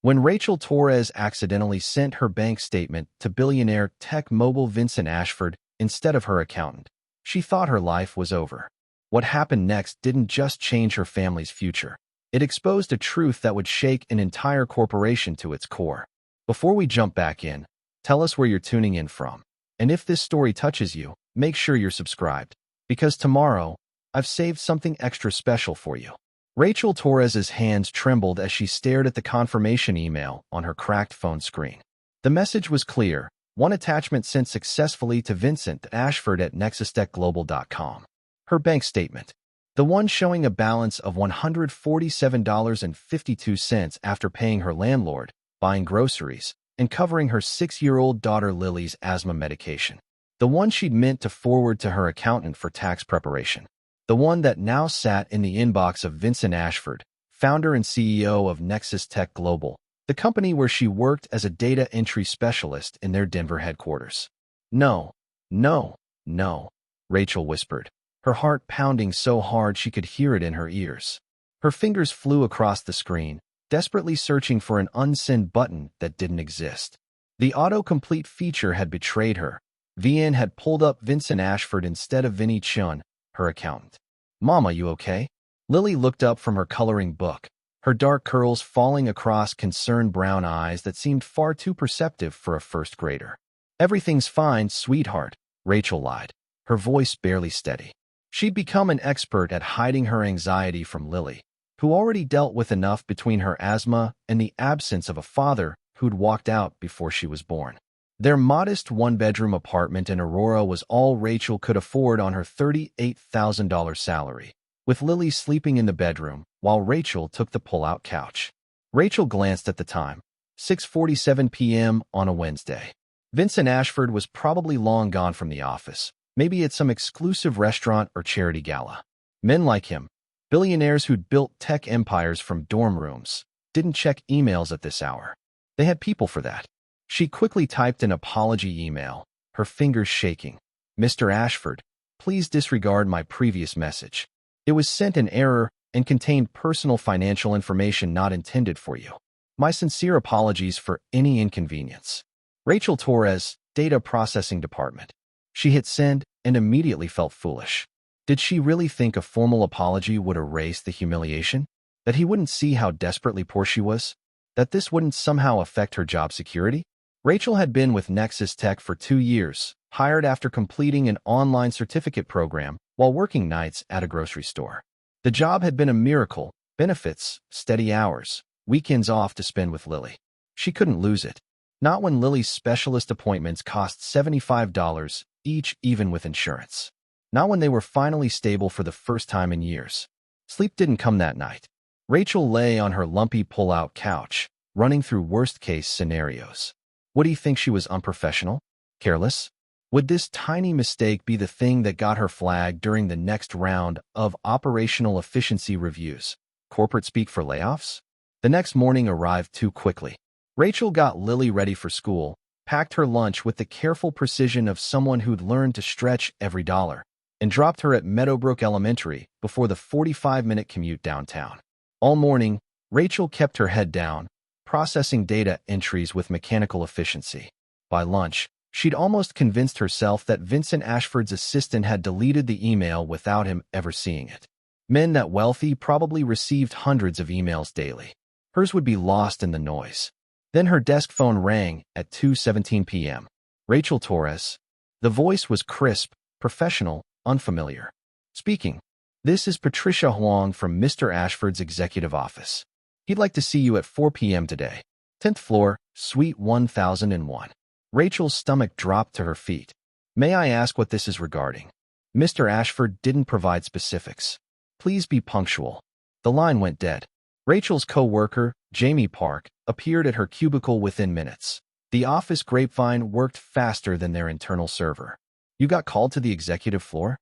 When Rachel Torres accidentally sent her bank statement to billionaire tech mogul Vincent Ashford instead of her accountant, she thought her life was over. What happened next didn't just change her family's future. It exposed a truth that would shake an entire corporation to its core. Before we jump back in, tell us where you're tuning in from. And if this story touches you, make sure you're subscribed, because tomorrow, I've saved something extra special for you. Rachel Torres's hands trembled as she stared at the confirmation email on her cracked phone screen. The message was clear, one attachment sent successfully to Vincent Ashford at nexustechglobal.com. Her bank statement, the one showing a balance of $147.52 after paying her landlord, buying groceries, and covering her 6-year-old daughter Lily's asthma medication. The one she'd meant to forward to her accountant for tax preparation. The one that now sat in the inbox of Vincent Ashford, founder and CEO of Nexus Tech Global, the company where she worked as a data entry specialist in their Denver headquarters. No, no, no, Rachel whispered, her heart pounding so hard she could hear it in her ears. Her fingers flew across the screen, desperately searching for an unsend button that didn't exist. The autocomplete feature had betrayed her. VN had pulled up Vincent Ashford instead of Vinnie Chun, her accountant. "Mama, you okay?" Lily looked up from her coloring book, her dark curls falling across concerned brown eyes that seemed far too perceptive for a first grader. "Everything's fine, sweetheart," Rachel lied, her voice barely steady. She'd become an expert at hiding her anxiety from Lily, who already dealt with enough between her asthma and the absence of a father who'd walked out before she was born. Their modest one-bedroom apartment in Aurora was all Rachel could afford on her $38,000 salary, with Lily sleeping in the bedroom while Rachel took the pull-out couch. Rachel glanced at the time, 6:47 p.m. on a Wednesday. Vincent Ashford was probably long gone from the office, maybe at some exclusive restaurant or charity gala. Men like him, billionaires who'd built tech empires from dorm rooms, didn't check emails at this hour. They had people for that. She quickly typed an apology email, her fingers shaking. "Mr. Ashford, please disregard my previous message. It was sent in error and contained personal financial information not intended for you. My sincere apologies for any inconvenience. Rachel Torres, Data Processing Department." She hit send and immediately felt foolish. Did she really think a formal apology would erase the humiliation? That he wouldn't see how desperately poor she was? That this wouldn't somehow affect her job security? Rachel had been with Nexus Tech for 2 years, hired after completing an online certificate program while working nights at a grocery store. The job had been a miracle, benefits, steady hours, weekends off to spend with Lily. She couldn't lose it. Not when Lily's specialist appointments cost $75 each, even with insurance. Not when they were finally stable for the first time in years. Sleep didn't come that night. Rachel lay on her lumpy pull-out couch, running through worst-case scenarios. Would he think she was unprofessional? Careless? Would this tiny mistake be the thing that got her flagged during the next round of operational efficiency reviews? Corporate speak for layoffs? The next morning arrived too quickly. Rachel got Lily ready for school, packed her lunch with the careful precision of someone who'd learned to stretch every dollar, and dropped her at Meadowbrook Elementary before the 45-minute commute downtown. All morning, Rachel kept her head down, processing data entries with mechanical efficiency. By lunch, she'd almost convinced herself that Vincent Ashford's assistant had deleted the email without him ever seeing it. Men that wealthy probably received hundreds of emails daily. Hers would be lost in the noise. Then her desk phone rang at 2:17 p.m. Rachel Torres. The voice was crisp, professional, unfamiliar. "Speaking. This is Patricia Huang from Mr. Ashford's executive office. He'd like to see you at 4 p.m. today. 10th floor, suite 1001. Rachel's stomach dropped to her feet. "May I ask what this is regarding?" Mr. Ashford didn't provide specifics. "Please be punctual." The line went dead. Rachel's co-worker, Jamie Park, appeared at her cubicle within minutes. The office grapevine worked faster than their internal server. "You got called to the executive floor?"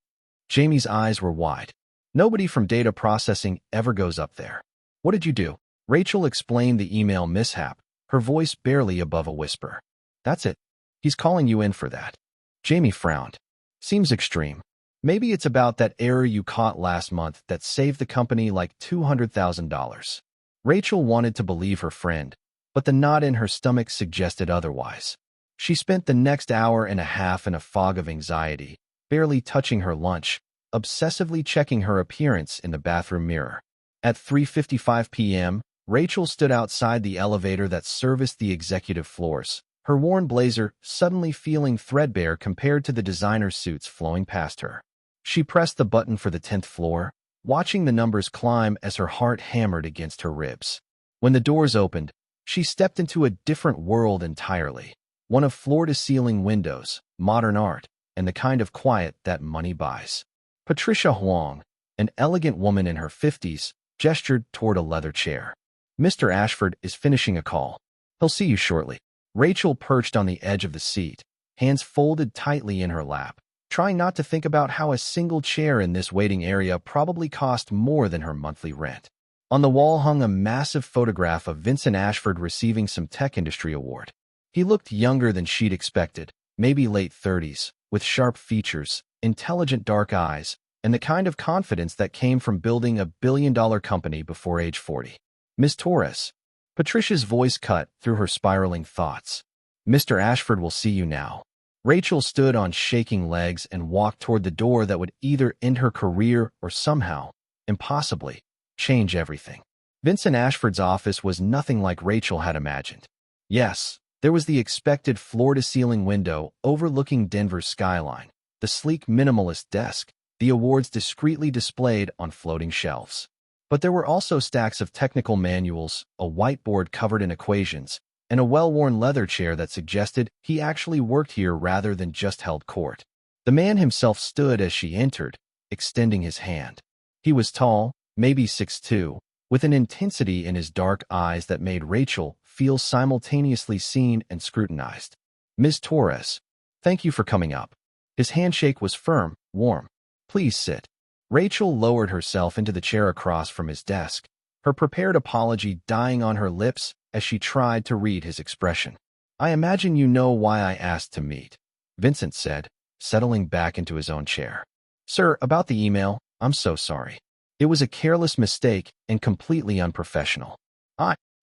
Jamie's eyes were wide. "Nobody from data processing ever goes up there." "What did you do?" Rachel explained the email mishap, her voice barely above a whisper. "That's it. He's calling you in for that." Jamie frowned. "Seems extreme. Maybe it's about that error you caught last month that saved the company like $200,000. Rachel wanted to believe her friend, but the knot in her stomach suggested otherwise. She spent the next hour and a half in a fog of anxiety, barely touching her lunch, obsessively checking her appearance in the bathroom mirror. At 3:55 p.m., Rachel stood outside the elevator that serviced the executive floors, her worn blazer suddenly feeling threadbare compared to the designer suits flowing past her. She pressed the button for the 10th floor, watching the numbers climb as her heart hammered against her ribs. When the doors opened, she stepped into a different world entirely, one of floor-to-ceiling windows, modern art, and the kind of quiet that money buys. Patricia Huang, an elegant woman in her 50s, gestured toward a leather chair. "Mr. Ashford is finishing a call. He'll see you shortly." Rachel perched on the edge of the seat, hands folded tightly in her lap, trying not to think about how a single chair in this waiting area probably cost more than her monthly rent. On the wall hung a massive photograph of Vincent Ashford receiving some tech industry award. He looked younger than she'd expected, maybe late 30s, with sharp features, intelligent dark eyes, and the kind of confidence that came from building a billion-dollar company before age 40. "Miss Torres." Patricia's voice cut through her spiraling thoughts. "Mr. Ashford will see you now." Rachel stood on shaking legs and walked toward the door that would either end her career or somehow, impossibly, change everything. Vincent Ashford's office was nothing like Rachel had imagined. Yes, there was the expected floor-to-ceiling window overlooking Denver's skyline, the sleek minimalist desk, the awards discreetly displayed on floating shelves. But there were also stacks of technical manuals, a whiteboard covered in equations, and a well-worn leather chair that suggested he actually worked here rather than just held court. The man himself stood as she entered, extending his hand. He was tall, maybe 6'2", with an intensity in his dark eyes that made Rachel feel simultaneously seen and scrutinized. "Ms. Torres, thank you for coming up." His handshake was firm, warm. "Please sit." Rachel lowered herself into the chair across from his desk, her prepared apology dying on her lips as she tried to read his expression. "I imagine you know why I asked to meet," Vincent said, settling back into his own chair. "Sir, about the email, I'm so sorry. It was a careless mistake and completely unprofessional."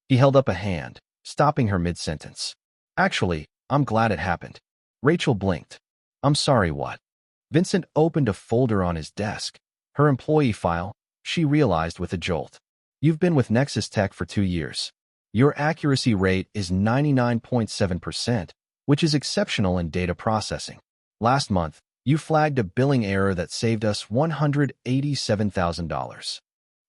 He held up a hand, stopping her mid-sentence. "Actually, I'm glad it happened." Rachel blinked. "I'm sorry, what?" Vincent opened a folder on his desk. Her employee file, she realized with a jolt. "You've been with Nexus Tech for 2 years. Your accuracy rate is 99.7%, which is exceptional in data processing. Last month, you flagged a billing error that saved us $187,000.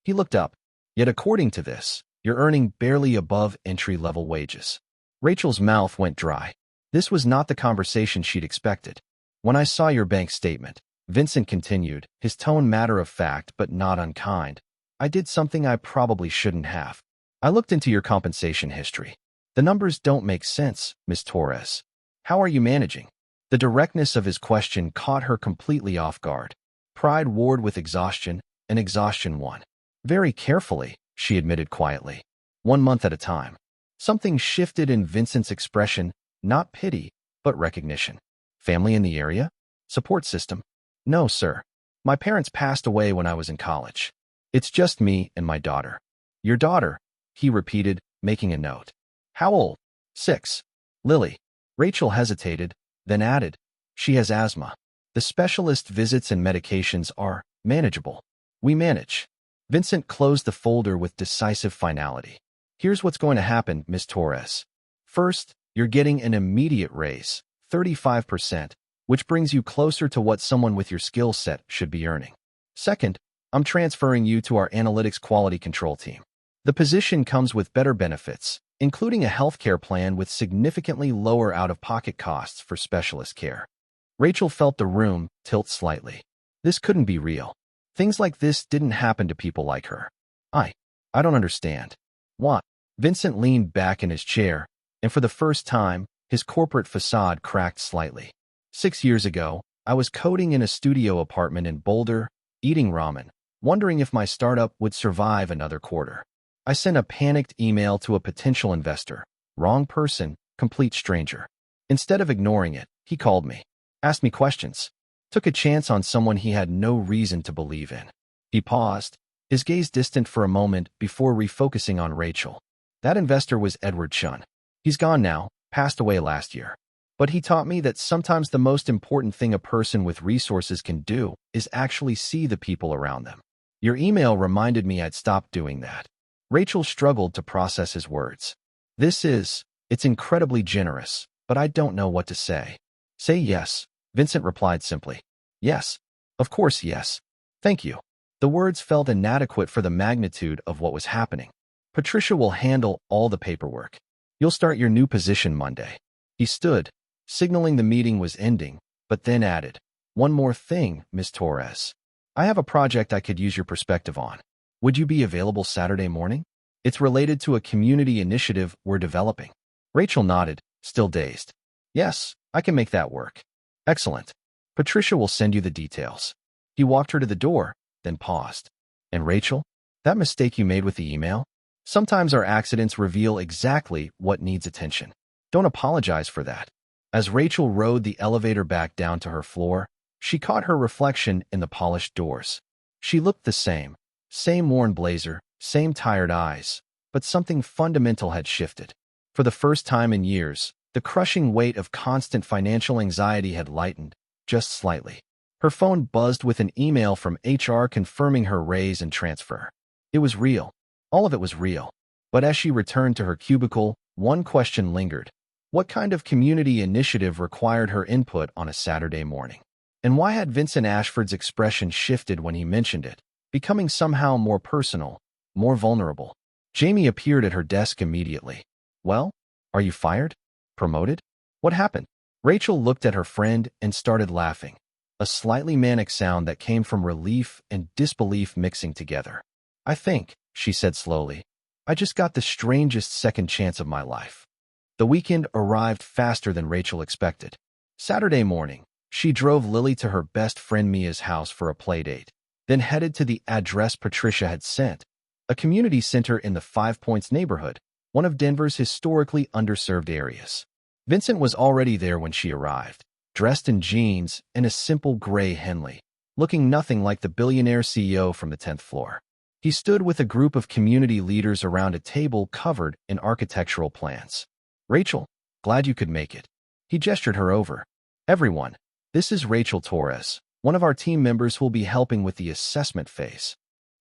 He looked up. "Yet according to this, you're earning barely above entry-level wages." Rachel's mouth went dry. This was not the conversation she'd expected. "When I saw your bank statement," Vincent continued, his tone matter-of-fact but not unkind, "I did something I probably shouldn't have. I looked into your compensation history. The numbers don't make sense, Ms. Torres. How are you managing?" The directness of his question caught her completely off guard. Pride warred with exhaustion, and exhaustion won. "Very carefully," she admitted quietly. "1 month at a time." Something shifted in Vincent's expression, not pity, but recognition. "Family in the area? Support system?" "No, sir. My parents passed away when I was in college. It's just me and my daughter." "Your daughter?" he repeated, making a note. "How old?" 6. "Lily." Rachel hesitated, then added, "She has asthma. The specialist visits and medications are manageable. We manage." Vincent closed the folder with decisive finality. "Here's what's going to happen, Ms. Torres. First, you're getting an immediate raise, 35%, which brings you closer to what someone with your skill set should be earning. Second, I'm transferring you to our analytics quality control team. The position comes with better benefits, including a healthcare plan with significantly lower out-of-pocket costs for specialist care." Rachel felt the room tilt slightly. This couldn't be real. Things like this didn't happen to people like her. I don't understand." "What?" Vincent leaned back in his chair, and for the first time, his corporate facade cracked slightly. 6 years ago, I was coding in a studio apartment in Boulder, eating ramen, wondering if my startup would survive another quarter. I sent a panicked email to a potential investor. Wrong person, complete stranger. Instead of ignoring it, he called me, asked me questions, took a chance on someone he had no reason to believe in. He paused, his gaze distant for a moment before refocusing on Rachel. That investor was Edward Chun. He's gone now, passed away last year. But he taught me that sometimes the most important thing a person with resources can do is actually see the people around them. Your email reminded me I'd stopped doing that. Rachel struggled to process his words. It's incredibly generous, but I don't know what to say. Say yes, Vincent replied simply. Yes. Of course yes. Thank you. The words felt inadequate for the magnitude of what was happening. Patricia will handle all the paperwork. You'll start your new position Monday. He stood, signaling the meeting was ending, but then added, one more thing, Miss Torres. I have a project I could use your perspective on. Would you be available Saturday morning? It's related to a community initiative we're developing. Rachel nodded, still dazed. Yes, I can make that work. Excellent. Patricia will send you the details. He walked her to the door, then paused. And Rachel, that mistake you made with the email? Sometimes our accidents reveal exactly what needs attention. Don't apologize for that. As Rachel rode the elevator back down to her floor, she caught her reflection in the polished doors. She looked the same worn blazer, same tired eyes, but something fundamental had shifted. For the first time in years, the crushing weight of constant financial anxiety had lightened, just slightly. Her phone buzzed with an email from HR confirming her raise and transfer. It was real. All of it was real. But as she returned to her cubicle, one question lingered. What kind of community initiative required her input on a Saturday morning? And why had Vincent Ashford's expression shifted when he mentioned it, becoming somehow more personal, more vulnerable? Jamie appeared at her desk immediately. Well, are you fired? Promoted? What happened? Rachel looked at her friend and started laughing, a slightly manic sound that came from relief and disbelief mixing together. I think, she said slowly, I just got the strangest second chance of my life. The weekend arrived faster than Rachel expected. Saturday morning, she drove Lily to her best friend Mia's house for a playdate, then headed to the address Patricia had sent, a community center in the Five Points neighborhood, one of Denver's historically underserved areas. Vincent was already there when she arrived, dressed in jeans and a simple gray Henley, looking nothing like the billionaire CEO from the 10th floor. He stood with a group of community leaders around a table covered in architectural plans. Rachel, glad you could make it. He gestured her over. Everyone, this is Rachel Torres, one of our team members who will be helping with the assessment phase.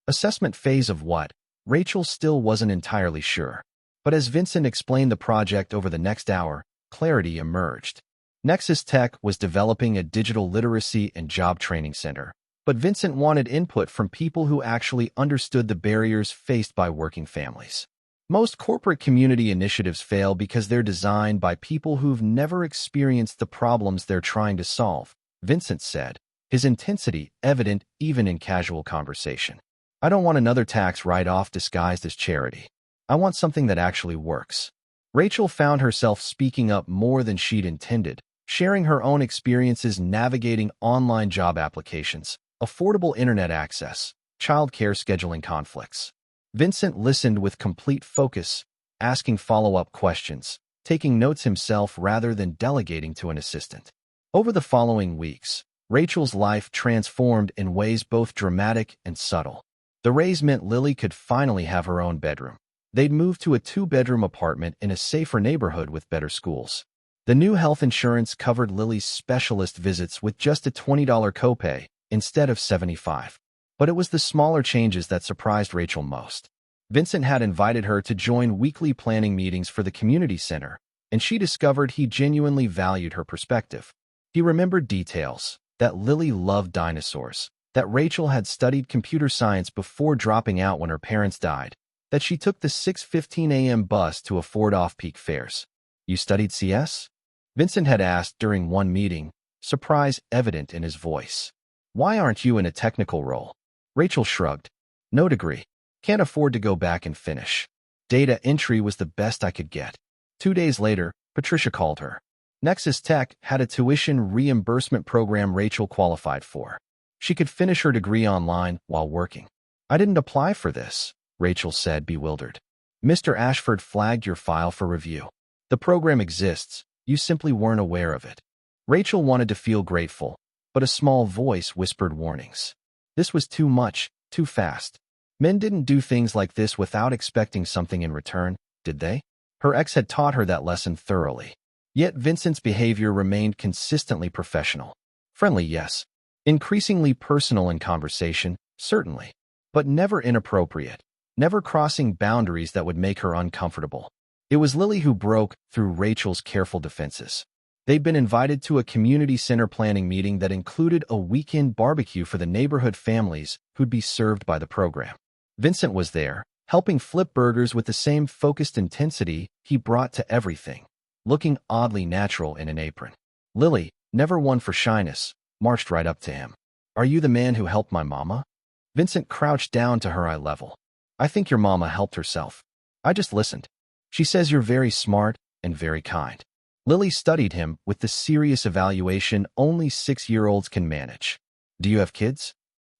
Assessment phase of what? Rachel still wasn't entirely sure. But as Vincent explained the project over the next hour, clarity emerged. Nexus Tech was developing a digital literacy and job training center, but Vincent wanted input from people who actually understood the barriers faced by working families. Most corporate community initiatives fail because they're designed by people who've never experienced the problems they're trying to solve, Vincent said, his intensity evident even in casual conversation. I don't want another tax write-off disguised as charity. I want something that actually works. Rachel found herself speaking up more than she'd intended, sharing her own experiences navigating online job applications, affordable internet access, childcare scheduling conflicts. Vincent listened with complete focus, asking follow-up questions, taking notes himself rather than delegating to an assistant. Over the following weeks, Rachel's life transformed in ways both dramatic and subtle. The raise meant Lily could finally have her own bedroom. They'd moved to a 2-bedroom apartment in a safer neighborhood with better schools. The new health insurance covered Lily's specialist visits with just a $20 copay instead of $75. But it was the smaller changes that surprised Rachel most. Vincent had invited her to join weekly planning meetings for the community center, and she discovered he genuinely valued her perspective. He remembered details, that Lily loved dinosaurs, that Rachel had studied computer science before dropping out when her parents died, that she took the 6:15 a.m. bus to afford off-peak fares. You studied CS? Vincent had asked during one meeting, surprise evident in his voice. Why aren't you in a technical role? Rachel shrugged. No degree. Can't afford to go back and finish. Data entry was the best I could get. 2 days later, Patricia called her. Nexus Tech had a tuition reimbursement program Rachel qualified for. She could finish her degree online while working. I didn't apply for this, Rachel said, bewildered. Mr. Ashford flagged your file for review. The program exists, you simply weren't aware of it. Rachel wanted to feel grateful, but a small voice whispered warnings. This was too much, too fast. Men didn't do things like this without expecting something in return. did they? Her ex had taught her that lesson thoroughly. Yet Vincent's behavior remained consistently professional. Friendly, yes. Increasingly personal in conversation, certainly. But never inappropriate. Never crossing boundaries that would make her uncomfortable. It was Lily who broke through Rachel's careful defenses. They'd been invited to a community center planning meeting that included a weekend barbecue for the neighborhood families who'd be served by the program. Vincent was there, helping flip burgers with the same focused intensity he brought to everything, looking oddly natural in an apron. Lily, never one for shyness, marched right up to him. "Are you the man who helped my mama?" Vincent crouched down to her eye level. "I think your mama helped herself. I just listened. She says you're very smart and very kind." Lily studied him with the serious evaluation only 6-year-olds can manage. "Do you have kids?"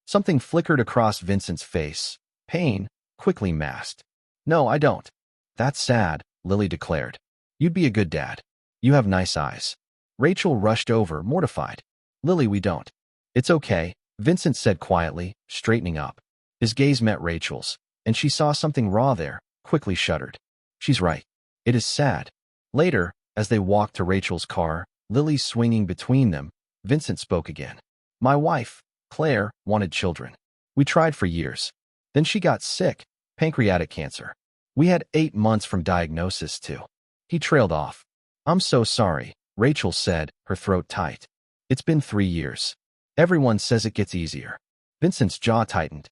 Something flickered across Vincent's face. Pain, quickly masked. "No, I don't." "That's sad," Lily declared. "You'd be a good dad. You have nice eyes." Rachel rushed over, mortified. "Lily, we don't." "It's okay," Vincent said quietly, straightening up. His gaze met Rachel's, and she saw something raw there, quickly shuddered. "She's right. It is sad." Later, as they walked to Rachel's car, Lily swinging between them, Vincent spoke again. "My wife, Claire, wanted children. We tried for years. Then she got sick, pancreatic cancer. We had 8 months from diagnosis to—" He trailed off. "I'm so sorry," Rachel said, her throat tight. "It's been 3 years. Everyone says it gets easier." Vincent's jaw tightened.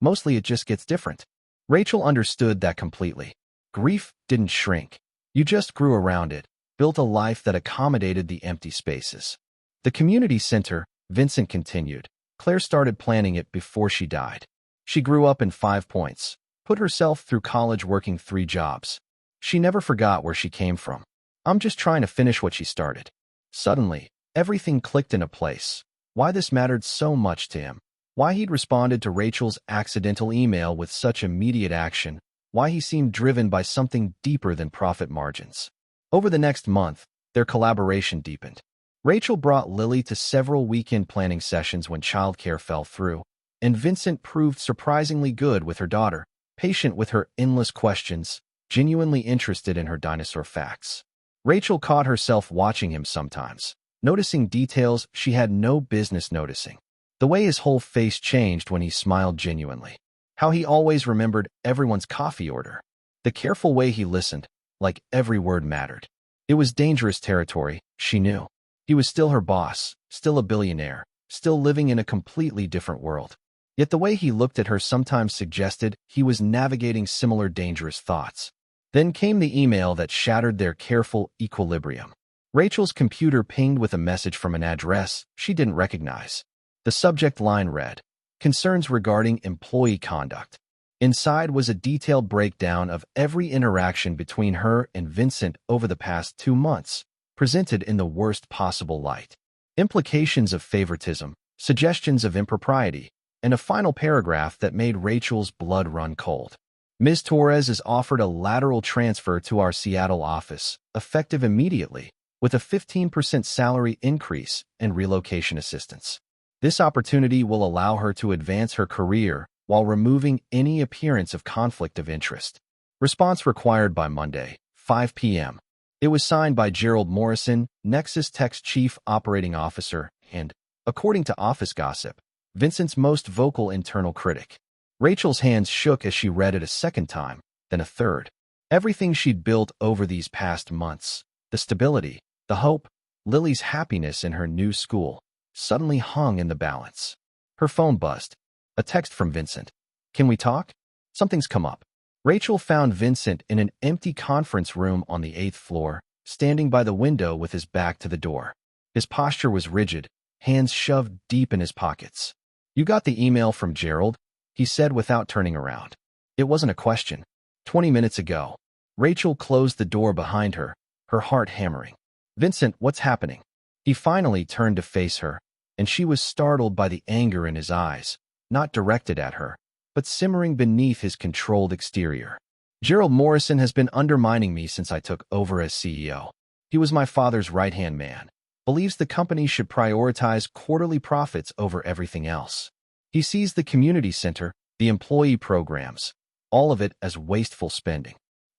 "Mostly it just gets different." Rachel understood that completely. Grief didn't shrink. You just grew around it, built a life that accommodated the empty spaces. The community center, Vincent continued. Claire started planning it before she died. She grew up in 5 Points, put herself through college working 3 jobs. She never forgot where she came from. "I'm just trying to finish what she started." Suddenly, everything clicked into place. Why this mattered so much to him. Why he'd responded to Rachel's accidental email with such immediate action. Why he seemed driven by something deeper than profit margins. Over the next month, their collaboration deepened. Rachel brought Lily to several weekend planning sessions when childcare fell through, and Vincent proved surprisingly good with her daughter, patient with her endless questions, genuinely interested in her dinosaur facts. Rachel caught herself watching him sometimes, noticing details she had no business noticing. The way his whole face changed when he smiled genuinely. How he always remembered everyone's coffee order. The careful way he listened, like every word mattered. It was dangerous territory, she knew. He was still her boss, still a billionaire, still living in a completely different world. Yet the way he looked at her sometimes suggested he was navigating similar dangerous thoughts. Then came the email that shattered their careful equilibrium. Rachel's computer pinged with a message from an address she didn't recognize. The subject line read, "Concerns regarding employee conduct." Inside was a detailed breakdown of every interaction between her and Vincent over the past 2 months, presented in the worst possible light. Implications of favoritism, suggestions of impropriety, and a final paragraph that made Rachel's blood run cold. "Ms. Torres is offered a lateral transfer to our Seattle office, effective immediately, with a 15% salary increase and relocation assistance. This opportunity will allow her to advance her career while removing any appearance of conflict of interest. Response required by Monday, 5 p.m. It was signed by Gerald Morrison, Nexus Tech's chief operating officer, and, according to office gossip, Vincent's most vocal internal critic. Rachel's hands shook as she read it a second time, then a third. Everything she'd built over these past months, the stability, the hope, Lily's happiness in her new school, suddenly hung in the balance. Her phone buzzed. A text from Vincent. "Can we talk? Something's come up." Rachel found Vincent in an empty conference room on the 8th floor, standing by the window with his back to the door. His posture was rigid, hands shoved deep in his pockets. "You got the email from Gerald?" he said without turning around. It wasn't a question. 20 minutes ago. Rachel closed the door behind her, her heart hammering. "Vincent, what's happening?" He finally turned to face her, and she was startled by the anger in his eyes, not directed at her, but simmering beneath his controlled exterior. "Gerald Morrison has been undermining me since I took over as CEO. He was my father's right-hand man. Believes the company should prioritize quarterly profits over everything else. He sees the community center, the employee programs, all of it as wasteful spending.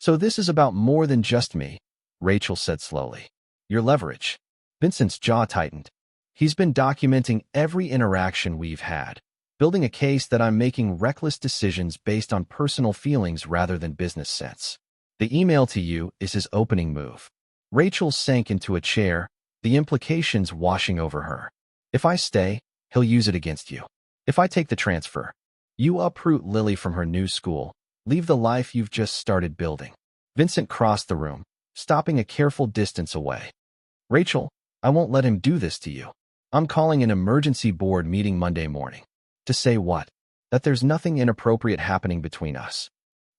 So this is about more than just me, Rachel said slowly. Your leverage. Vincent's jaw tightened. He's been documenting every interaction we've had, building a case that I'm making reckless decisions based on personal feelings rather than business sense. The email to you is his opening move. Rachel sank into a chair, the implications washing over her. If I stay, he'll use it against you. If I take the transfer, you uproot Lily from her new school, leave the life you've just started building. Vincent crossed the room, stopping a careful distance away. Rachel, I won't let him do this to you. I'm calling an emergency board meeting Monday morning. To say what? That there's nothing inappropriate happening between us.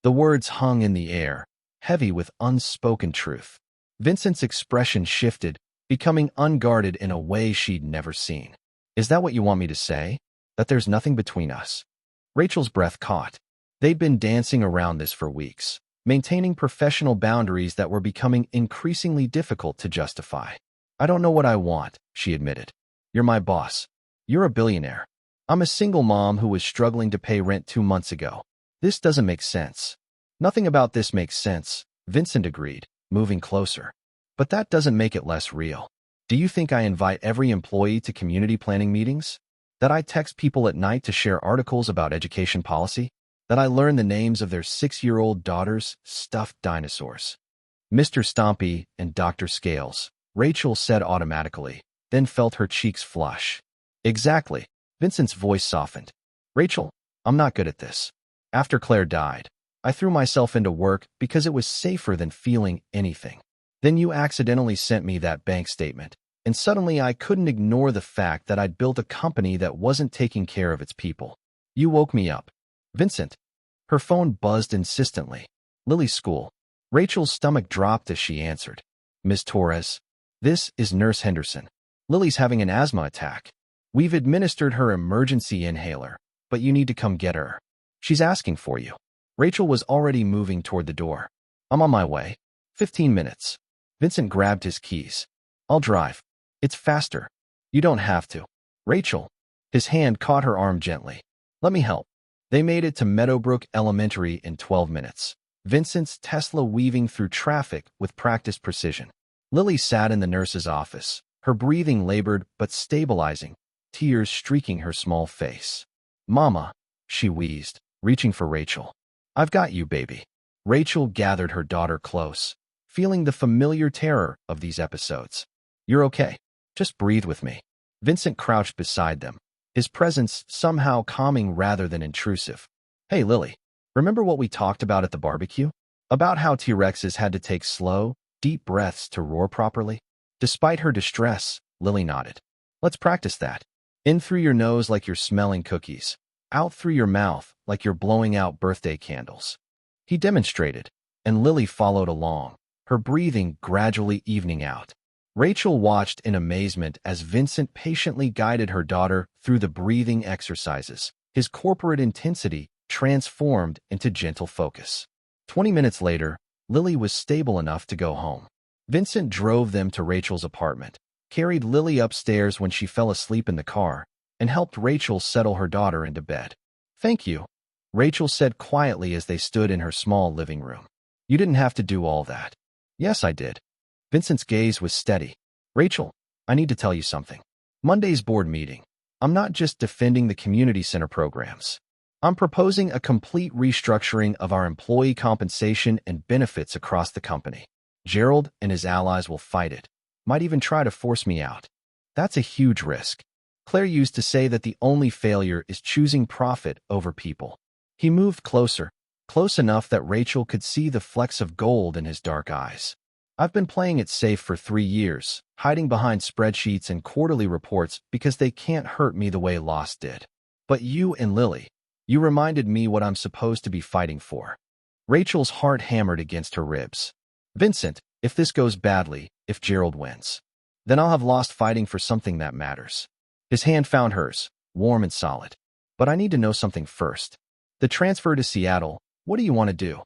The words hung in the air, heavy with unspoken truth. Vincent's expression shifted, becoming unguarded in a way she'd never seen. Is that what you want me to say? That there's nothing between us? Rachel's breath caught. They'd been dancing around this for weeks, maintaining professional boundaries that were becoming increasingly difficult to justify. I don't know what I want, she admitted. You're my boss. You're a billionaire. I'm a single mom who was struggling to pay rent 2 months ago. This doesn't make sense. Nothing about this makes sense, Vincent agreed, moving closer. But that doesn't make it less real. Do you think I invite every employee to community planning meetings? That I text people at night to share articles about education policy? That I learn the names of their 6-year-old daughters' stuffed dinosaurs? Mr. Stompy and Dr. Scales, Rachel said automatically, then felt her cheeks flush. Exactly. Vincent's voice softened. Rachel, I'm not good at this. After Claire died, I threw myself into work because it was safer than feeling anything. Then you accidentally sent me that bank statement, and suddenly I couldn't ignore the fact that I'd built a company that wasn't taking care of its people. You woke me up. Vincent. Her phone buzzed insistently. Lily's school. Rachel's stomach dropped as she answered. Miss Torres. This is Nurse Henderson. Lily's having an asthma attack. We've administered her emergency inhaler, but you need to come get her. She's asking for you. Rachel was already moving toward the door. I'm on my way. 15 minutes. Vincent grabbed his keys. I'll drive. It's faster. You don't have to. Rachel. His hand caught her arm gently. Let me help. They made it to Meadowbrook Elementary in 12 minutes. Vincent's Tesla weaving through traffic with practiced precision. Lily sat in the nurse's office, her breathing labored but stabilizing, tears streaking her small face. Mama, she wheezed, reaching for Rachel. I've got you, baby. Rachel gathered her daughter close, feeling the familiar terror of these episodes. You're okay. Just breathe with me. Vincent crouched beside them, his presence somehow calming rather than intrusive. Hey, Lily, remember what we talked about at the barbecue? About how T-Rexes had to take slow, deep breaths to roar properly? Despite her distress, Lily nodded. Let's practice that. In through your nose like you're smelling cookies. Out through your mouth like you're blowing out birthday candles. He demonstrated, and Lily followed along, her breathing gradually evening out. Rachel watched in amazement as Vincent patiently guided her daughter through the breathing exercises, his corporate intensity transformed into gentle focus. 20 minutes later, Lily was stable enough to go home. Vincent drove them to Rachel's apartment, carried Lily upstairs when she fell asleep in the car, and helped Rachel settle her daughter into bed. Thank you, Rachel said quietly as they stood in her small living room. You didn't have to do all that. Yes, I did. Vincent's gaze was steady. Rachel, I need to tell you something. Monday's board meeting. I'm not just defending the community center programs. I'm proposing a complete restructuring of our employee compensation and benefits across the company. Gerald and his allies will fight it, might even try to force me out. That's a huge risk. Claire used to say that the only failure is choosing profit over people. He moved closer, close enough that Rachel could see the flecks of gold in his dark eyes. I've been playing it safe for 3 years, hiding behind spreadsheets and quarterly reports because they can't hurt me the way Lost did. But you and Lily, you reminded me what I'm supposed to be fighting for. Rachel's heart hammered against her ribs. Vincent, if this goes badly, if Gerald wins, then I'll have lost fighting for something that matters. His hand found hers, warm and solid. But I need to know something first. The transfer to Seattle, what do you want to do?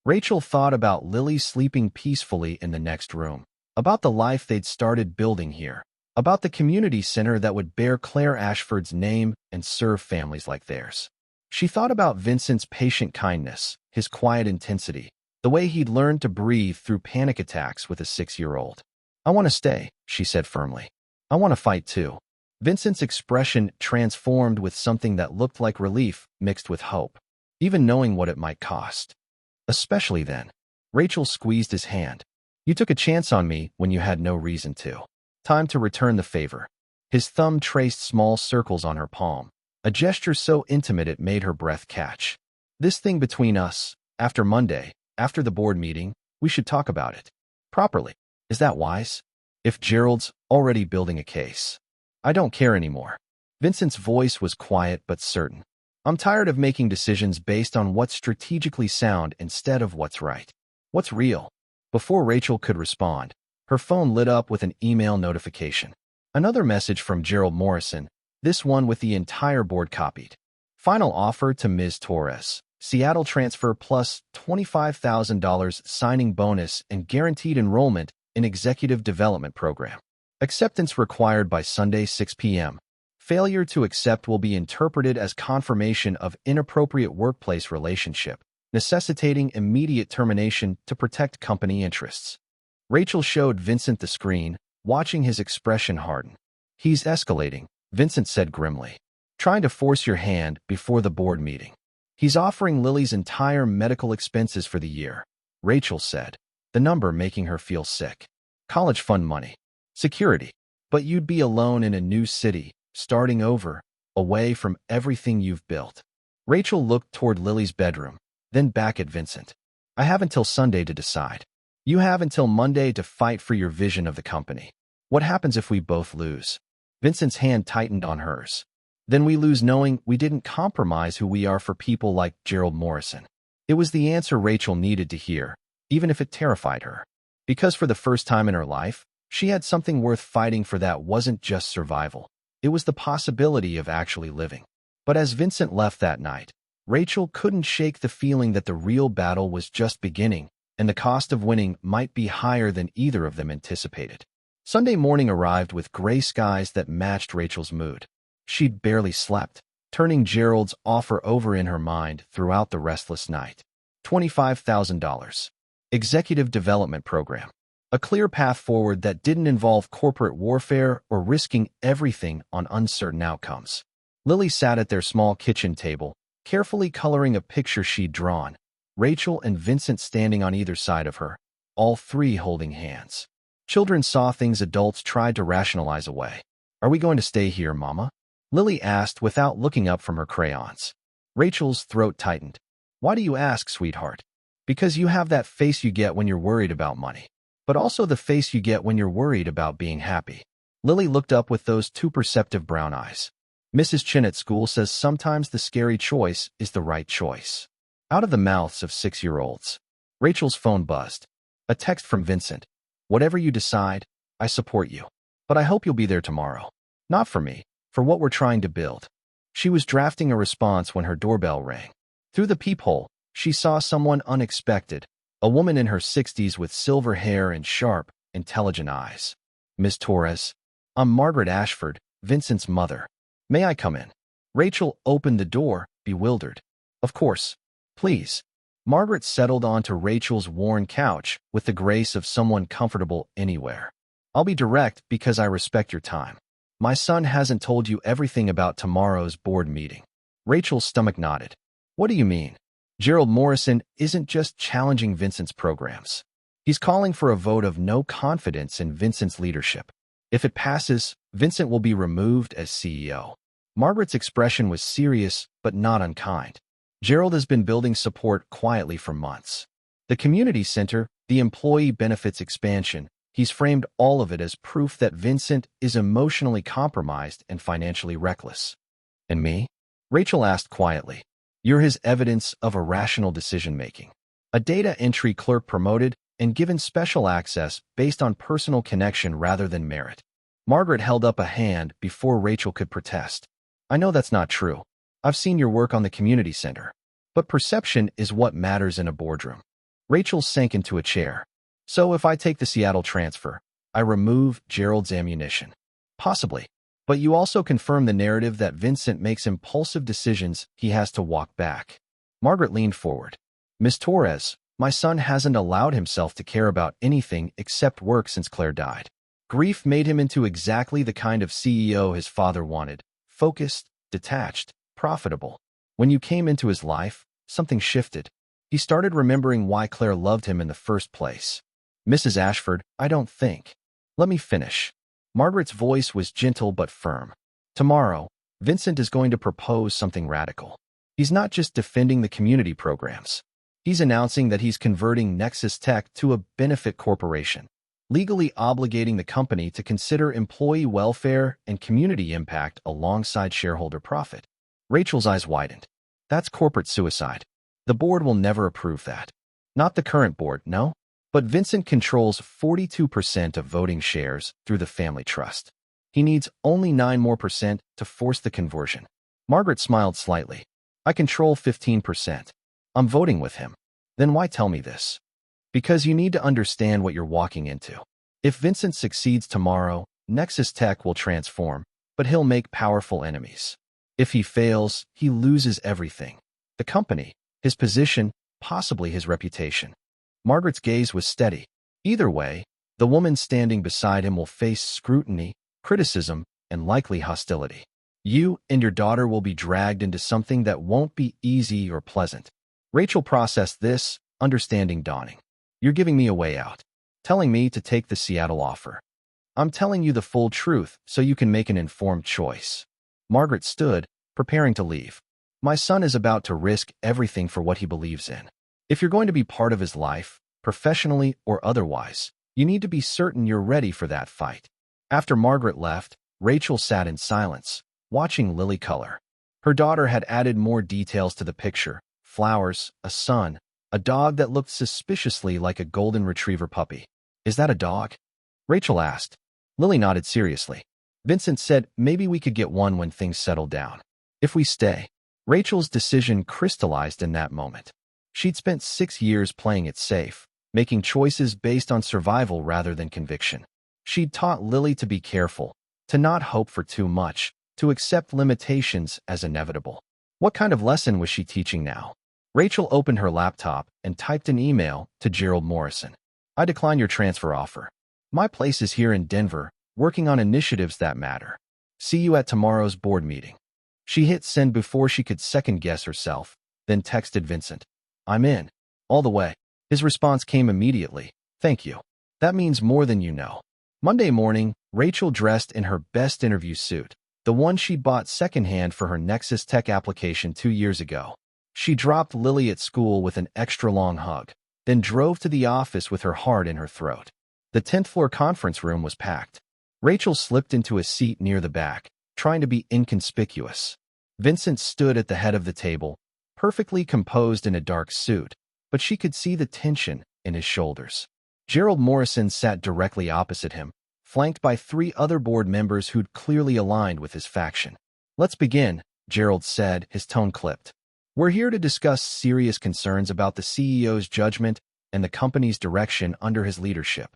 Rachel thought about Lily sleeping peacefully in the next room, about the life they'd started building here, about the community center that would bear Claire Ashford's name and serve families like theirs. She thought about Vincent's patient kindness, his quiet intensity, the way he'd learned to breathe through panic attacks with a 6-year-old. "I want to stay," she said firmly. "I want to fight too." Vincent's expression transformed with something that looked like relief mixed with hope, even knowing what it might cost. Especially then. Rachel squeezed his hand. "You took a chance on me when you had no reason to. Time to return the favor." His thumb traced small circles on her palm, a gesture so intimate it made her breath catch. "This thing between us, after Monday, after the board meeting, we should talk about it. Properly. Is that wise? If Gerald's already building a case. I don't care anymore." Vincent's voice was quiet but certain. "I'm tired of making decisions based on what's strategically sound instead of what's right. What's real?" Before Rachel could respond, her phone lit up with an email notification. Another message from Gerald Morrison, this one with the entire board copied. "Final offer to Ms. Torres. Seattle transfer plus $25,000 signing bonus and guaranteed enrollment in executive development program. Acceptance required by Sunday 6 p.m. Failure to accept will be interpreted as confirmation of inappropriate workplace relationship, necessitating immediate termination to protect company interests." Rachel showed Vincent the screen, watching his expression harden. "He's escalating," Vincent said grimly. "Trying to force your hand before the board meeting. He's offering Lily's entire medical expenses for the year," Rachel said, the number making her feel sick. "College fund money. Security. But you'd be alone in a new city, starting over, away from everything you've built." Rachel looked toward Lily's bedroom, then back at Vincent. "I have until Sunday to decide. You have until Monday to fight for your vision of the company. What happens if we both lose?" Vincent's hand tightened on hers. "Then we lose knowing we didn't compromise who we are for people like Gerald Morrison." It was the answer Rachel needed to hear, even if it terrified her. Because for the first time in her life, she had something worth fighting for that wasn't just survival. It was the possibility of actually living. But as Vincent left that night, Rachel couldn't shake the feeling that the real battle was just beginning, and the cost of winning might be higher than either of them anticipated. Sunday morning arrived with gray skies that matched Rachel's mood. She'd barely slept, turning Gerald's offer over in her mind throughout the restless night. $25,000. Executive Development Program. A clear path forward that didn't involve corporate warfare or risking everything on uncertain outcomes. Lily sat at their small kitchen table, carefully coloring a picture she'd drawn, Rachel and Vincent standing on either side of her, all three holding hands. Children saw things adults tried to rationalize away. "Are we going to stay here, Mama?" Lily asked without looking up from her crayons. Rachel's throat tightened. "Why do you ask, sweetheart?" "Because you have that face you get when you're worried about money, but also the face you get when you're worried about being happy." Lily looked up with those two perceptive brown eyes. "Mrs. Chin at school says sometimes the scary choice is the right choice." Out of the mouths of 6-year-olds. Rachel's phone buzzed. A text from Vincent. "Whatever you decide, I support you. But I hope you'll be there tomorrow. Not for me, for what we're trying to build." She was drafting a response when her doorbell rang. Through the peephole, she saw someone unexpected, a woman in her 60s with silver hair and sharp, intelligent eyes. "Miss Torres, I'm Margaret Ashford, Vincent's mother. May I come in?" Rachel opened the door, bewildered. "Of course. Please." Margaret settled onto Rachel's worn couch with the grace of someone comfortable anywhere. "I'll be direct because I respect your time. My son hasn't told you everything about tomorrow's board meeting." Rachel's stomach nodded. "What do you mean?" "Gerald Morrison isn't just challenging Vincent's programs. He's calling for a vote of no confidence in Vincent's leadership. If it passes, Vincent will be removed as CEO." Margaret's expression was serious but not unkind. "Gerald has been building support quietly for months. The community center, the employee benefits expansion, he's framed all of it as proof that Vincent is emotionally compromised and financially reckless." "And me?" Rachel asked quietly. "You're his evidence of irrational decision-making. A data entry clerk promoted and given special access based on personal connection rather than merit." Margaret held up a hand before Rachel could protest. "I know that's not true. I've seen your work on the community center. But perception is what matters in a boardroom." Rachel sank into a chair. "So if I take the Seattle transfer, I remove Gerald's ammunition?" "Possibly. But you also confirm the narrative that Vincent makes impulsive decisions he has to walk back." Margaret leaned forward. "Miss Torres, My son hasn't allowed himself to care about anything except work since Claire died. Grief made him into exactly the kind of CEO his father wanted, focused, detached, profitable. When you came into his life, something shifted. He started remembering why Claire loved him in the first place. Mrs. Ashford, I don't think. Let me finish. Margaret's voice was gentle but firm. Tomorrow, Vincent is going to propose something radical. He's not just defending the community programs. He's announcing that he's converting Nexus Tech to a benefit corporation, legally obligating the company to consider employee welfare and community impact alongside shareholder profit. Rachel's eyes widened. That's corporate suicide. The board will never approve that. Not the current board, no. But Vincent controls 42% of voting shares through the family trust. He needs only 9% more to force the conversion. Margaret smiled slightly. I control 15%. I'm voting with him. Then why tell me this? Because you need to understand what you're walking into. If Vincent succeeds tomorrow, Nexus Tech will transform, but he'll make powerful enemies. If he fails, he loses everything. The company, his position, possibly his reputation. Margaret's gaze was steady. Either way, the woman standing beside him will face scrutiny, criticism, and likely hostility. You and your daughter will be dragged into something that won't be easy or pleasant. Rachel processed this, understanding dawning. You're giving me a way out. Telling me to take the Seattle offer. I'm telling you the full truth so you can make an informed choice. Margaret stood, preparing to leave. My son is about to risk everything for what he believes in. If you're going to be part of his life, professionally or otherwise, you need to be certain you're ready for that fight. After Margaret left, Rachel sat in silence, watching Lily color. Her daughter had added more details to the picture: flowers, a son, a dog that looked suspiciously like a golden retriever puppy. Is that a dog? Rachel asked. Lily nodded seriously. Vincent said maybe we could get one when things settle down. If we stay. Rachel's decision crystallized in that moment. She'd spent 6 years playing it safe, making choices based on survival rather than conviction. She'd taught Lily to be careful, to not hope for too much, to accept limitations as inevitable. What kind of lesson was she teaching now? Rachel opened her laptop and typed an email to Gerald Morrison. I decline your transfer offer. My place is here in Denver, working on initiatives that matter. See you at tomorrow's board meeting. She hit send before she could second-guess herself, then texted Vincent. I'm in. All the way. His response came immediately. Thank you. That means more than you know. Monday morning, Rachel dressed in her best interview suit, the one she bought secondhand for her Nexus Tech application 2 years ago. She dropped Lily at school with an extra-long hug, then drove to the office with her heart in her throat. The 10th floor conference room was packed. Rachel slipped into a seat near the back, trying to be inconspicuous. Vincent stood at the head of the table, perfectly composed in a dark suit, but she could see the tension in his shoulders. Gerald Morrison sat directly opposite him, flanked by 3 other board members who'd clearly aligned with his faction. Let's begin, Gerald said, his tone clipped. We're here to discuss serious concerns about the CEO's judgment and the company's direction under his leadership.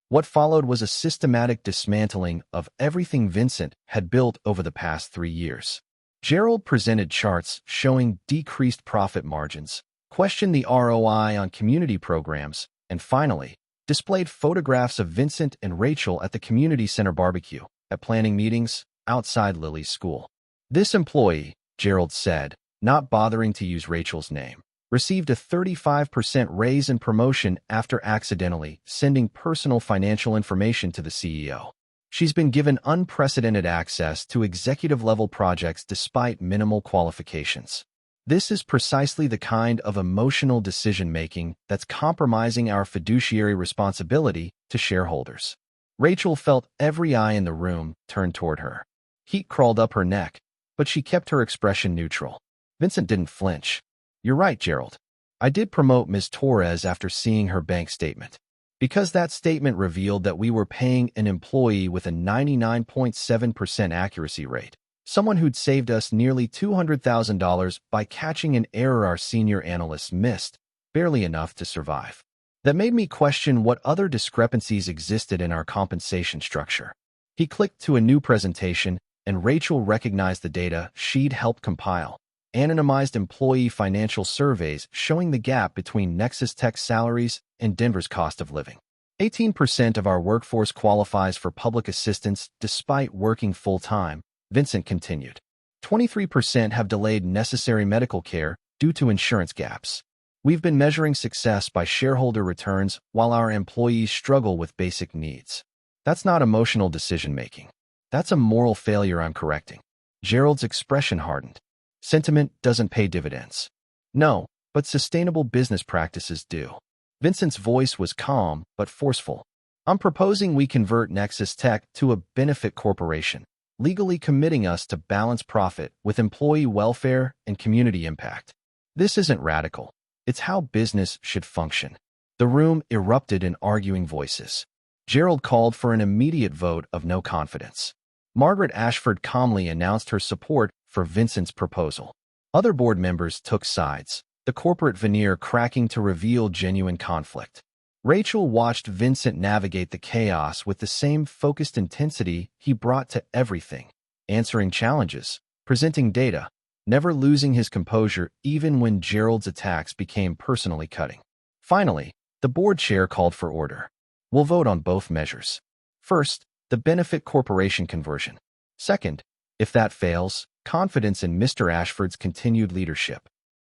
What followed was a systematic dismantling of everything Vincent had built over the past 3 years. Gerald presented charts showing decreased profit margins, questioned the ROI on community programs, and finally, displayed photographs of Vincent and Rachel at the community center barbecue, at planning meetings, outside Lily's school. This employee, Gerald said, not bothering to use Rachel's name, received a 35% raise and promotion after accidentally sending personal financial information to the CEO. She's been given unprecedented access to executive-level projects despite minimal qualifications. This is precisely the kind of emotional decision-making that's compromising our fiduciary responsibility to shareholders. Rachel felt every eye in the room turn toward her. Heat crawled up her neck, but she kept her expression neutral. Vincent didn't flinch. You're right, Gerald. I did promote Ms. Torres after seeing her bank statement. Because that statement revealed that we were paying an employee with a 99.7% accuracy rate, someone who'd saved us nearly $200,000 by catching an error our senior analysts missed, barely enough to survive. That made me question what other discrepancies existed in our compensation structure. He clicked to a new presentation, and Rachel recognized the data she'd helped compile. anonymized employee financial surveys showing the gap between Nexus Tech's salaries and Denver's cost of living. 18% of our workforce qualifies for public assistance despite working full-time, Vincent continued. 23% have delayed necessary medical care due to insurance gaps. We've been measuring success by shareholder returns while our employees struggle with basic needs. That's not emotional decision-making. That's a moral failure I'm correcting. Gerald's expression hardened. Sentiment doesn't pay dividends. No, but sustainable business practices do. Vincent's voice was calm but forceful. I'm proposing we convert Nexus Tech to a benefit corporation, legally committing us to balance profit with employee welfare and community impact. This isn't radical. It's how business should function. The room erupted in arguing voices. Gerald called for an immediate vote of no confidence. Margaret Ashford calmly announced her support for Vincent's proposal. Other board members took sides, the corporate veneer cracking to reveal genuine conflict. Rachel watched Vincent navigate the chaos with the same focused intensity he brought to everything, answering challenges, presenting data, never losing his composure even when Gerald's attacks became personally cutting. Finally, the board chair called for order. We'll vote on both measures. First, the benefit corporation conversion. Second, if that fails, confidence in Mr. Ashford's continued leadership.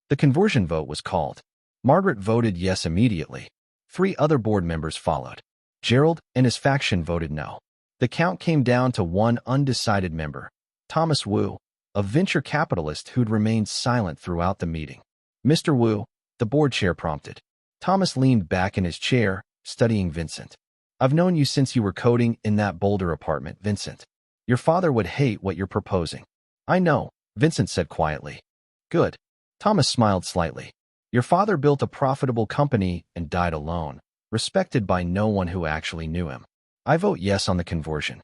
The conversion vote was called. Margaret voted yes immediately. 3 other board members followed. Gerald and his faction voted no. The count came down to one undecided member, Thomas Wu, a venture capitalist who'd remained silent throughout the meeting. Mr. Wu, the board chair prompted. Thomas leaned back in his chair, studying Vincent. I've known you since you were coding in that Boulder apartment, Vincent. Your father would hate what you're proposing. I know, Vincent said quietly. Good. Thomas smiled slightly. Your father built a profitable company and died alone, respected by no one who actually knew him. I vote yes on the conversion.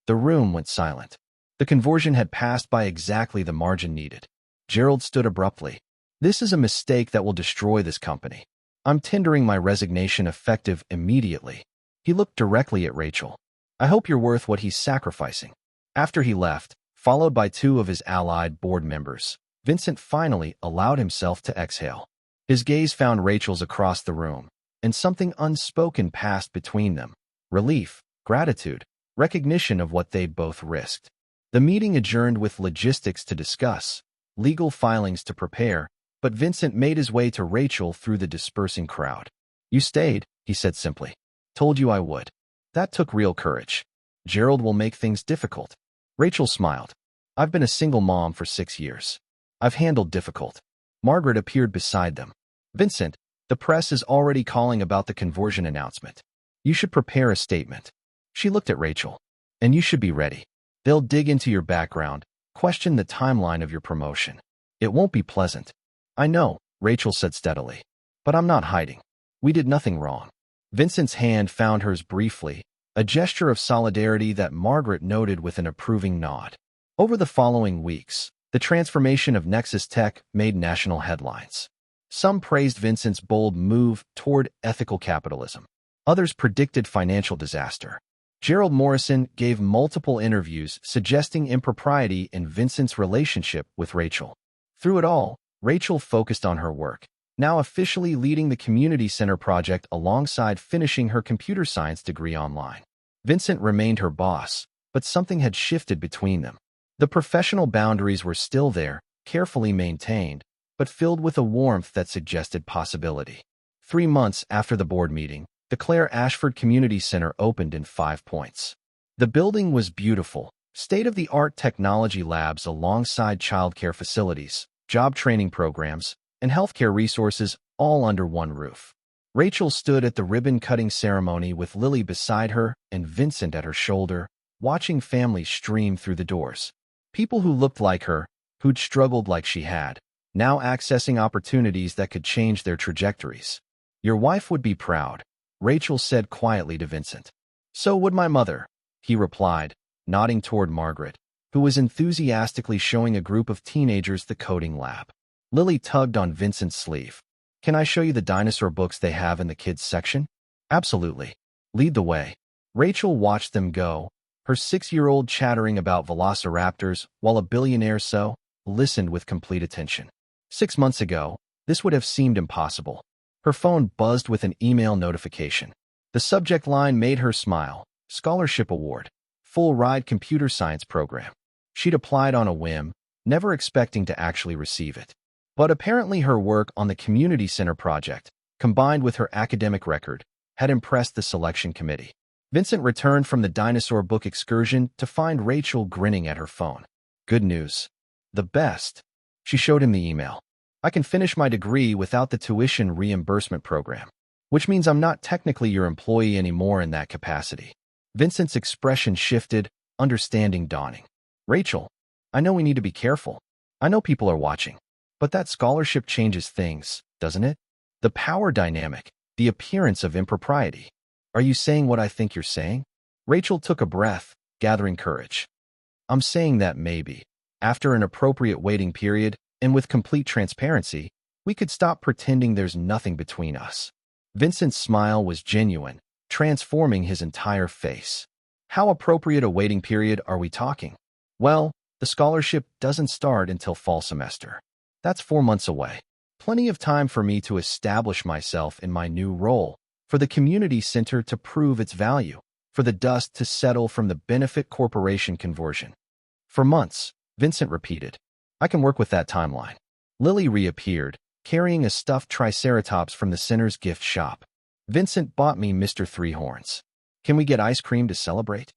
The room went silent. The conversion had passed by exactly the margin needed. Gerald stood abruptly. This is a mistake that will destroy this company. I'm tendering my resignation effective immediately. He looked directly at Rachel. I hope you're worth what he's sacrificing. After he left, followed by 2 of his allied board members, Vincent finally allowed himself to exhale. His gaze found Rachel's across the room, and something unspoken passed between them. Relief, gratitude, recognition of what they'd both risked. The meeting adjourned with logistics to discuss, legal filings to prepare, but Vincent made his way to Rachel through the dispersing crowd. You stayed, he said simply. Told you I would. That took real courage. Gerald will make things difficult. Rachel smiled. I've been a single mom for 6 years. I've handled difficult. Margaret appeared beside them. Vincent, the press is already calling about the conversion announcement. You should prepare a statement. She looked at Rachel. And you should be ready. They'll dig into your background, question the timeline of your promotion. It won't be pleasant. I know, Rachel said steadily. But I'm not hiding. We did nothing wrong. Vincent's hand found hers briefly, a gesture of solidarity that Margaret noted with an approving nod. Over the following weeks, the transformation of Nexus Tech made national headlines. Some praised Vincent's bold move toward ethical capitalism. Others predicted financial disaster. Gerald Morrison gave multiple interviews suggesting impropriety in Vincent's relationship with Rachel. Through it all, Rachel focused on her work, now officially leading the community center project alongside finishing her computer science degree online. Vincent remained her boss, but something had shifted between them. The professional boundaries were still there, carefully maintained, but filled with a warmth that suggested possibility. 3 months after the board meeting, the Claire Ashford Community Center opened in 5 Points. The building was beautiful, state-of-the-art technology labs alongside childcare facilities, job training programs, and healthcare resources all under one roof. Rachel stood at the ribbon-cutting ceremony with Lily beside her and Vincent at her shoulder, watching families stream through the doors. People who looked like her, who'd struggled like she had, now accessing opportunities that could change their trajectories. Your wife would be proud, Rachel said quietly to Vincent. So would my mother, he replied, nodding toward Margaret, who was enthusiastically showing a group of teenagers the coding lab. Lily tugged on Vincent's sleeve. Can I show you the dinosaur books they have in the kids section? Absolutely. Lead the way. Rachel watched them go, her 6-year-old chattering about velociraptors while a billionaire so listened with complete attention. 6 months ago, this would have seemed impossible. Her phone buzzed with an email notification. The subject line made her smile. Scholarship Award. Full ride computer science program. She'd applied on a whim, never expecting to actually receive it. But apparently her work on the community center project, combined with her academic record, had impressed the selection committee. Vincent returned from the dinosaur book excursion to find Rachel grinning at her phone. Good news. The best. She showed him the email. I can finish my degree without the tuition reimbursement program, which means I'm not technically your employee anymore in that capacity. Vincent's expression shifted, understanding dawning. Rachel, I know we need to be careful. I know people are watching. But that scholarship changes things, doesn't it? The power dynamic, the appearance of impropriety. Are you saying what I think you're saying? Rachel took a breath, gathering courage. I'm saying that maybe, after an appropriate waiting period, and with complete transparency, we could stop pretending there's nothing between us. Vincent's smile was genuine, transforming his entire face. How appropriate a waiting period are we talking? Well, the scholarship doesn't start until fall semester. That's 4 months away. Plenty of time for me to establish myself in my new role, for the community center to prove its value, for the dust to settle from the benefit corporation conversion. For months, Vincent repeated. I can work with that timeline. Lily reappeared, carrying a stuffed triceratops from the center's gift shop. Vincent bought me Mr. Three Horns. Can we get ice cream to celebrate?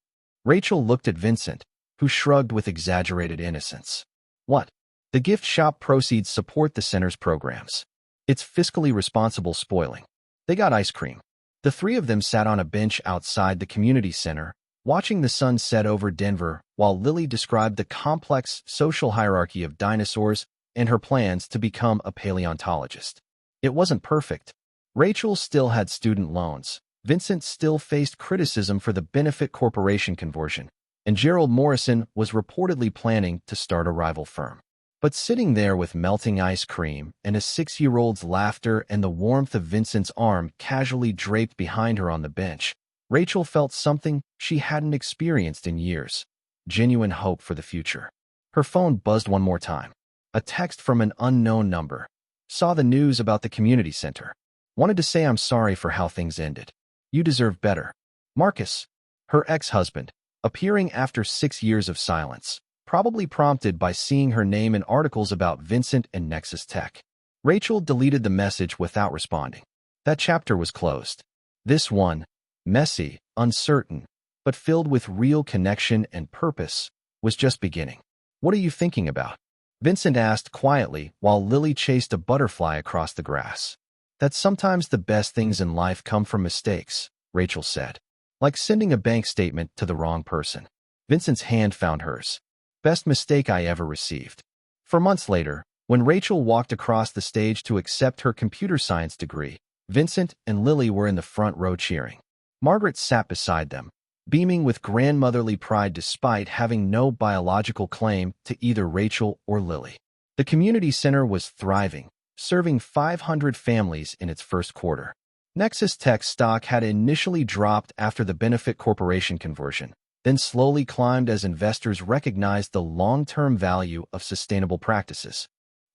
Rachel looked at Vincent, who shrugged with exaggerated innocence. What? The gift shop proceeds support the center's programs. It's fiscally responsible spoiling. They got ice cream. The three of them sat on a bench outside the community center, watching the sun set over Denver, while Lily described the complex social hierarchy of dinosaurs and her plans to become a paleontologist. It wasn't perfect. Rachel still had student loans. Vincent still faced criticism for the benefit corporation conversion, and Gerald Morrison was reportedly planning to start a rival firm. But sitting there with melting ice cream and a 6-year-old's laughter and the warmth of Vincent's arm casually draped behind her on the bench, Rachel felt something she hadn't experienced in years. Genuine hope for the future. Her phone buzzed one more time. A text from an unknown number. Saw the news about the community center. Wanted to say I'm sorry for how things ended. You deserve better. Marcus, her ex-husband, appearing after 6 years of silence, probably prompted by seeing her name in articles about Vincent and Nexus Tech. Rachel deleted the message without responding. That chapter was closed. This one, messy, uncertain, but filled with real connection and purpose, was just beginning. What are you thinking about? Vincent asked quietly while Lily chased a butterfly across the grass. That sometimes the best things in life come from mistakes, Rachel said. Like sending a bank statement to the wrong person. Vincent's hand found hers. Best mistake I ever received. For months later, when Rachel walked across the stage to accept her computer science degree, Vincent and Lily were in the front row cheering. Margaret sat beside them, beaming with grandmotherly pride despite having no biological claim to either Rachel or Lily. The community center was thriving, serving 500 families in its first quarter. Nexus Tech stock had initially dropped after the benefit corporation conversion, then slowly climbed as investors recognized the long-term value of sustainable practices.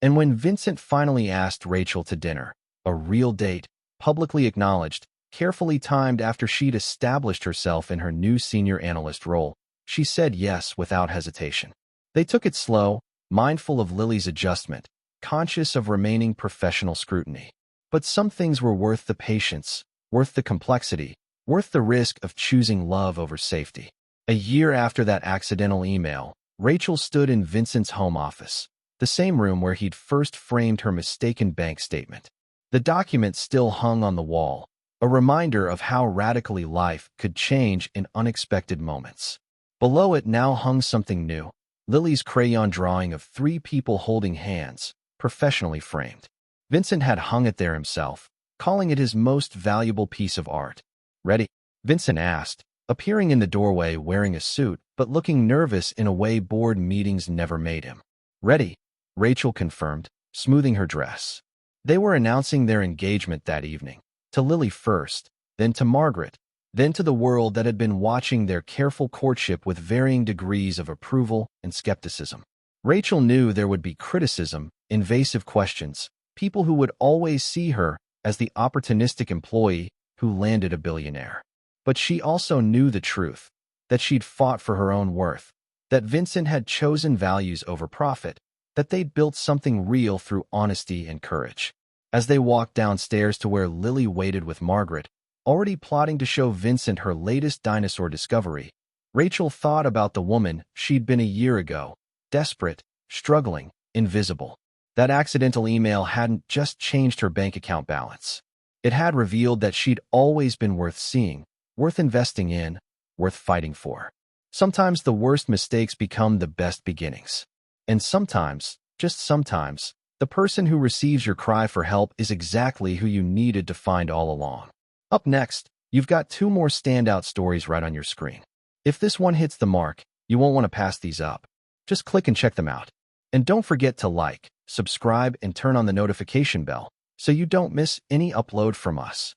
And when Vincent finally asked Rachel to dinner, a real date, publicly acknowledged, carefully timed after she'd established herself in her new senior analyst role, she said yes without hesitation. They took it slow, mindful of Lily's adjustment, conscious of remaining professional scrutiny. But some things were worth the patience, worth the complexity, worth the risk of choosing love over safety. A year after that accidental email, Rachel stood in Vincent's home office, the same room where he'd first framed her mistaken bank statement. The document still hung on the wall, a reminder of how radically life could change in unexpected moments. Below it now hung something new, Lily's crayon drawing of 3 people holding hands, professionally framed. Vincent had hung it there himself, calling it his most valuable piece of art. Ready? Vincent asked, appearing in the doorway wearing a suit but looking nervous in a way board meetings never made him. Ready, Rachel confirmed, smoothing her dress. They were announcing their engagement that evening, to Lily first, then to Margaret, then to the world that had been watching their careful courtship with varying degrees of approval and skepticism. Rachel knew there would be criticism, invasive questions, people who would always see her as the opportunistic employee who landed a billionaire. But she also knew the truth, that she'd fought for her own worth, that Vincent had chosen values over profit, that they'd built something real through honesty and courage. As they walked downstairs to where Lily waited with Margaret, already plotting to show Vincent her latest dinosaur discovery, Rachel thought about the woman she'd been a year ago, desperate, struggling, invisible. That accidental email hadn't just changed her bank account balance. It had revealed that she'd always been worth seeing, worth investing in, worth fighting for. Sometimes the worst mistakes become the best beginnings. And sometimes, just sometimes, the person who receives your cry for help is exactly who you needed to find all along. Up next, you've got two more standout stories right on your screen. If this one hits the mark, you won't want to pass these up. Just click and check them out. And don't forget to like, subscribe, and turn on the notification bell so you don't miss any upload from us.